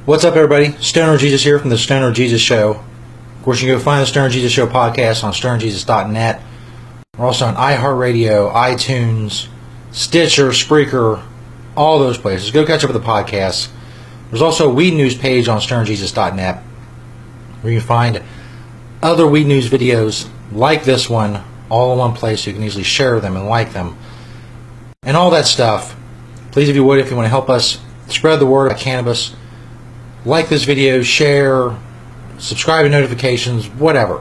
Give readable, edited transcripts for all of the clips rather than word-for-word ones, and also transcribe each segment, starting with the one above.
What's up, everybody? Stoner Jesus here from the Stoner Jesus Show. Of course, you can go find the Stoner Jesus Show podcast on stonerjesus.net. We're also on iHeartRadio, iTunes, Stitcher, Spreaker, all those places. Go catch up with the podcast. There's also a weed news page on stonerjesus.net where you can find other weed news videos like this one all in one place so you can easily share them and like them. And all that stuff. Please, if you would, if you want to help us spread the word about cannabis, like this video, share, subscribe to notifications, whatever.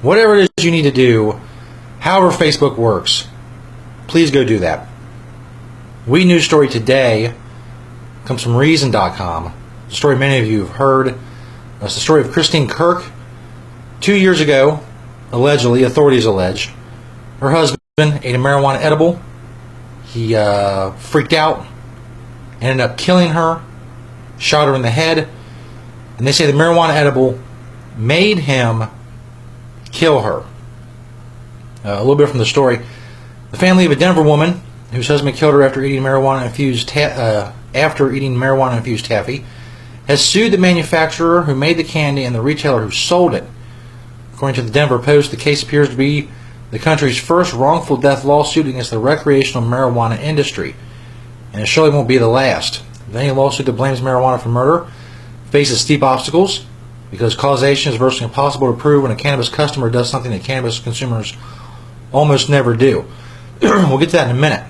Whatever it is you need to do, however Facebook works, please go do that. Weed news story today comes from Reason.com. A story many of you have heard. It's the story of Christine Kirk. 2 years ago, allegedly, authorities alleged, her husband ate a marijuana edible. He freaked out, ended up killing her, shot her in the head, and they say the marijuana edible made him kill her. A little bit from the story. The family of a Denver woman whose husband killed her after eating marijuana-infused taffy has sued the manufacturer who made the candy and the retailer who sold it. According to the Denver Post, the case appears to be the country's first wrongful death lawsuit against the recreational marijuana industry, and it surely won't be the last. Any lawsuit that blames marijuana for murder faces steep obstacles because causation is virtually impossible to prove when a cannabis customer does something that cannabis consumers almost never do. We'll get to that in a minute.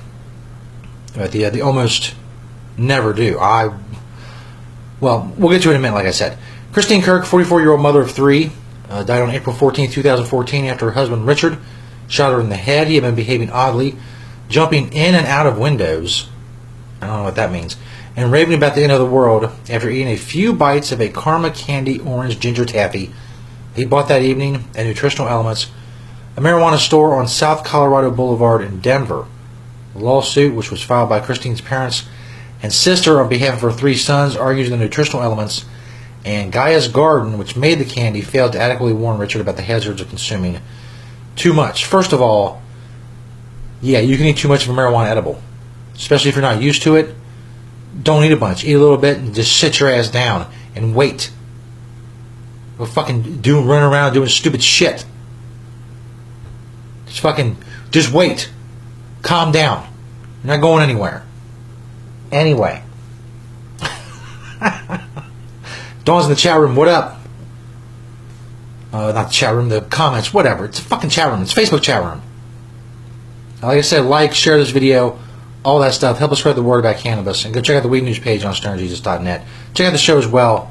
The almost never do. We'll get to it in a minute, like I said. Christine Kirk, 44-year-old mother of three, died on April 14, 2014 after her husband Richard shot her in the head. He had been behaving oddly, jumping in and out of windows. I don't know what that means. And raving about the end of the world after eating a few bites of a Karma Candy Orange Ginger Taffy he bought that evening at Nutritional Elements, a marijuana store on South Colorado Boulevard in Denver. The lawsuit, which was filed by Christine's parents and sister on behalf of her three sons, argues that Nutritional Elements and Gaia's Garden, which made the candy, failed to adequately warn Richard about the hazards of consuming too much. First of all, yeah, you can eat too much of a marijuana edible, especially if you're not used to it. Don't eat a bunch. Eat a little bit and just sit your ass down and wait. Go fucking run around doing stupid shit. Just wait. Calm down. You're not going anywhere. Anyway. Dawn's in the chat room. What up? Not the chat room, the comments, whatever. It's a fucking chat room. It's a Facebook chat room. Like I said, like, share this video, all that stuff. Help us spread the word about cannabis. And go check out the weed news page on stonerjesus.net. Check out the show as well.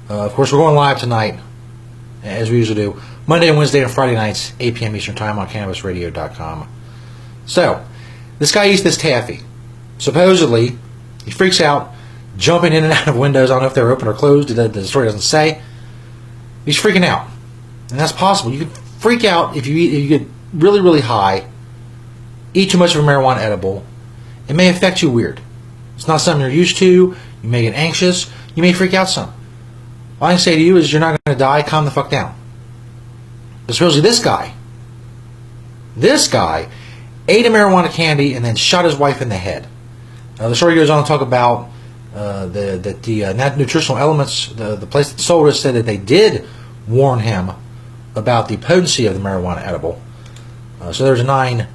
Of course, we're going live tonight, as we usually do. Monday and Wednesday and Friday nights, 8 p.m. Eastern Time on CannabisRadio.com. So, this guy eats this taffy. Supposedly, he freaks out, jumping in and out of windows. I don't know if they're open or closed. The story doesn't say. He's freaking out. And that's possible. You can freak out if you get really, really high, eat too much of a marijuana edible. It may affect you weird. It's not something you're used to. You may get anxious. You may freak out some. All I can say to you is you're not going to die. Calm the fuck down. But supposedly this guy ate a marijuana candy and then shot his wife in the head. The story goes on to talk about the Nutritional Elements, the place that sold it, said that they did warn him about the potency of the marijuana edible. So they're denying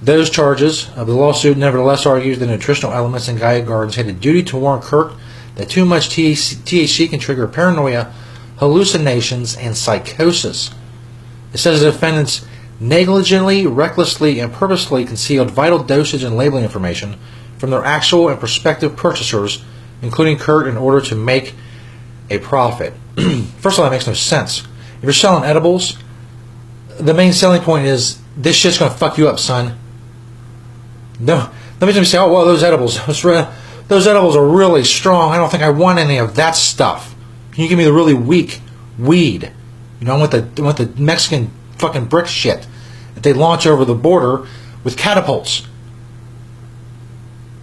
those charges. The lawsuit nevertheless argues that Nutritional Elements and Gaia Gardens had a duty to warn Kirk that too much THC can trigger paranoia, hallucinations, and psychosis. It says the defendants negligently, recklessly, and purposefully concealed vital dosage and labeling information from their actual and prospective purchasers, including Kirk, in order to make a profit. First of all, that makes no sense. If you're selling edibles, the main selling point is, this shit's going to fuck you up, son. No, let me say, oh, well, those edibles are really strong. I don't think I want any of that stuff. Can you give me the really weak weed? I want the Mexican fucking brick shit that they launch over the border with catapults.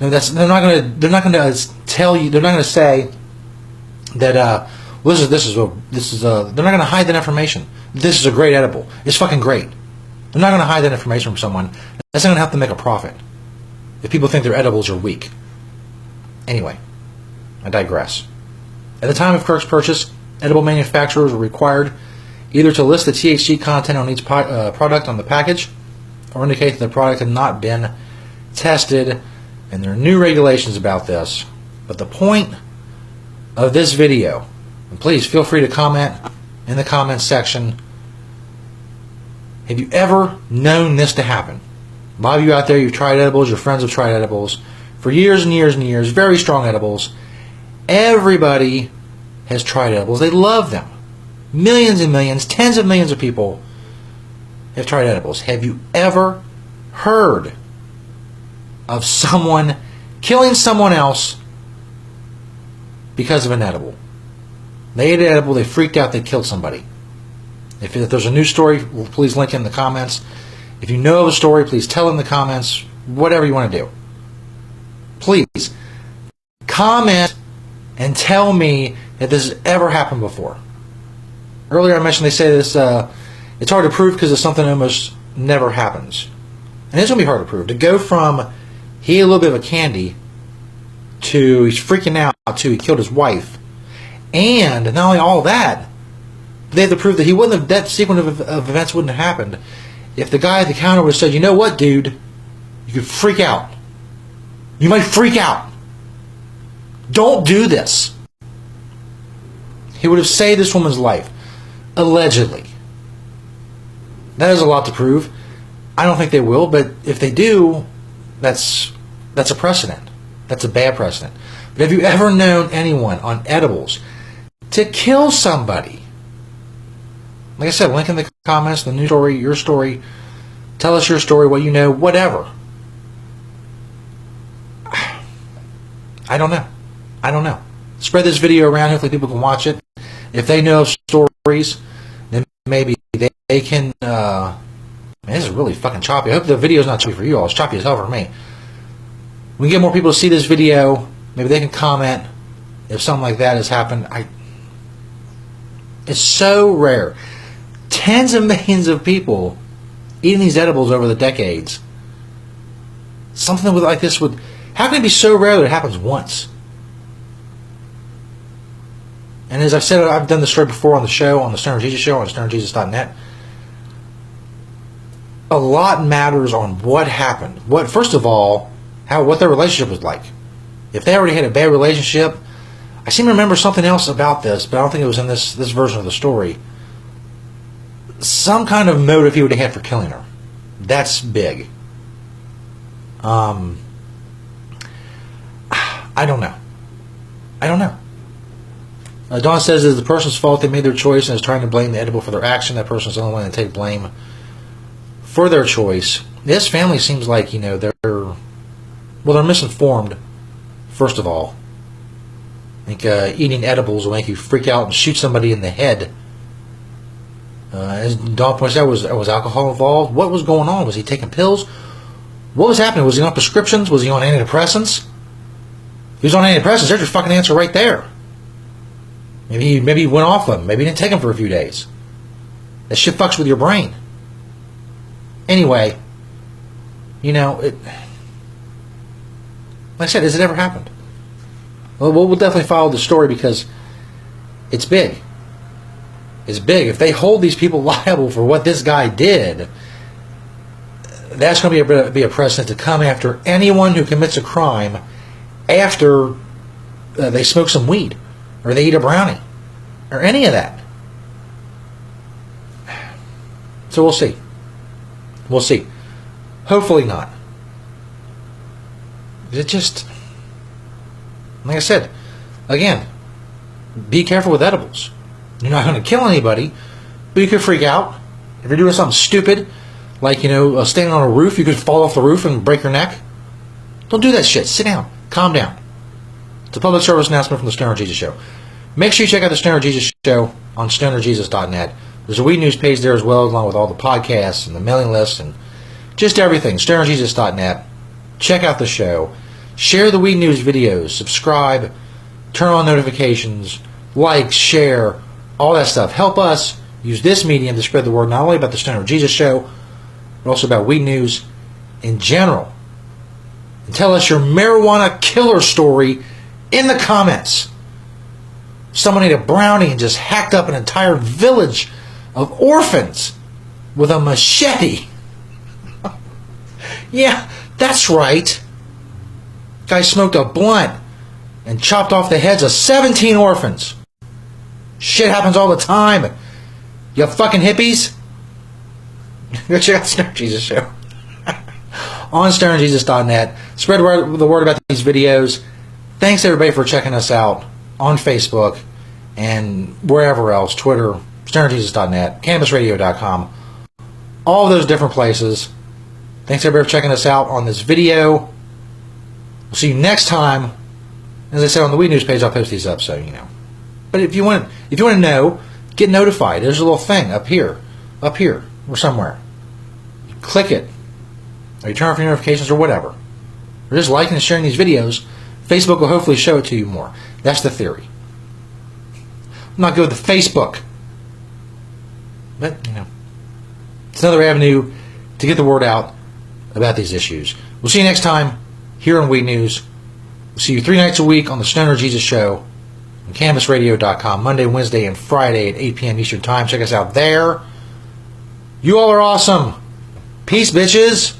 No, they're not going to tell you. They're not going to say that they're not going to hide that information. This is a great edible. It's fucking great. They're not going to hide that information from someone. That's not going to help them make a profit if people think their edibles are weak. Anyway, I digress. At the time of Kirk's purchase, edible manufacturers were required either to list the THC content on each product on the package or indicate that the product had not been tested, and there are new regulations about this. But the point of this video, and please feel free to comment in the comments section, have you ever known this to happen? A lot of you out there, you've tried edibles, your friends have tried edibles for years and years and years, very strong edibles. Everybody has tried edibles. They love them. Millions and millions, tens of millions of people have tried edibles. Have you ever heard of someone killing someone else because of an edible? They ate an edible, they freaked out, they killed somebody. If there's a new story, please link it in the comments. If you know of a story, please tell in the comments, whatever you want to do. Please, comment and tell me if this has ever happened before. Earlier I mentioned they say this, it's hard to prove because it's something that almost never happens. And it's going to be hard to prove. To go from he ate a little bit of a candy to he's freaking out to he killed his wife. And not only all that, they have to prove that he wouldn't have, that sequence of events wouldn't have happened if the guy at the counter would have said, you know what, dude, you could freak out. You might freak out. Don't do this. He would have saved this woman's life. Allegedly. That is a lot to prove. I don't think they will, but if they do, that's a precedent. That's a bad precedent. But have you ever known anyone on edibles to kill somebody? Like I said, link in the comments, the news story, your story. Tell us your story, what you know, whatever. I don't know. I don't know. Spread this video around. Hopefully people can watch it. If they know of stories, then maybe they can... man, this is really fucking choppy. I hope the video's not choppy for you all. It's choppy as hell for me. We can get more people to see this video. Maybe they can comment if something like that has happened. It's so rare. Tens of millions of people eating these edibles over the decades. Something like this would... How can it be so rare that it happens once? And as I've said, I've done this story before on the show, on the Stoner Jesus Show, on stonerjesus.net. A lot matters on what happened. First of all, what their relationship was like. If they already had a bad relationship, I seem to remember something else about this, but I don't think it was in this version of the story. Some kind of motive he would have had for killing her. That's big. I don't know. I don't know. Dawn says it's the person's fault. They made their choice and is trying to blame the edible for their action. That person's the only one to take blame for their choice. This family seems like, they're misinformed, first of all. I think eating edibles will make you freak out and shoot somebody in the head. As Dawn points out, was alcohol involved? What was going on? Was he taking pills? What was happening? Was he on prescriptions? Was he on antidepressants? If he was on antidepressants, there's your fucking answer right there. Maybe he went off them. Maybe he didn't take them for a few days. That shit fucks with your brain. Anyway, like I said, has it ever happened? Well, we'll definitely follow the story because it's big. It's big. If they hold these people liable for what this guy did, that's going to be a precedent to come after anyone who commits a crime after they smoke some weed or they eat a brownie or any of that. So we'll see. We'll see. Hopefully not. It just... Like I said, again, be careful with edibles. You're not going to kill anybody, but you could freak out. If you're doing something stupid, like, standing on a roof, you could fall off the roof and break your neck. Don't do that shit. Sit down. Calm down. It's a public service announcement from the Stoner Jesus Show. Make sure you check out the Stoner Jesus Show on stonerjesus.net. There's a Weed News page there as well, along with all the podcasts and the mailing list and just everything. stonerjesus.net. Check out the show. Share the Weed News videos. Subscribe. Turn on notifications. Like, share, all that stuff. Help us use this medium to spread the word not only about the Stoner Jesus Show, but also about Weed News in general. And tell us your marijuana killer story in the comments. Someone ate a brownie and just hacked up an entire village of orphans with a machete. Yeah, that's right. Guy smoked a blunt and chopped off the heads of 17 orphans. Shit happens all the time. You fucking hippies. Go check out the Stoner Jesus Show on stonerjesus.net. Spread the word about these videos. Thanks everybody for checking us out on Facebook and wherever else. Twitter, stonerjesus.net, cannabisradio.com. All those different places. Thanks everybody for checking us out on this video. We'll see you next time. As I said on the Weed News page, I'll post these up, so you know. But if you want to know, get notified. There's a little thing up here, or somewhere. You click it, or you turn off your notifications, or whatever. Or just liking and sharing these videos. Facebook will hopefully show it to you more. That's the theory. I'm not good with the Facebook, but you know, it's another avenue to get the word out about these issues. We'll see you next time here on Weed News. We'll see you 3 nights a week on the Stoner Jesus Show on CannabisRadio.com, Monday, Wednesday, and Friday at 8 p.m. Eastern Time. Check us out there. You all are awesome. Peace, bitches.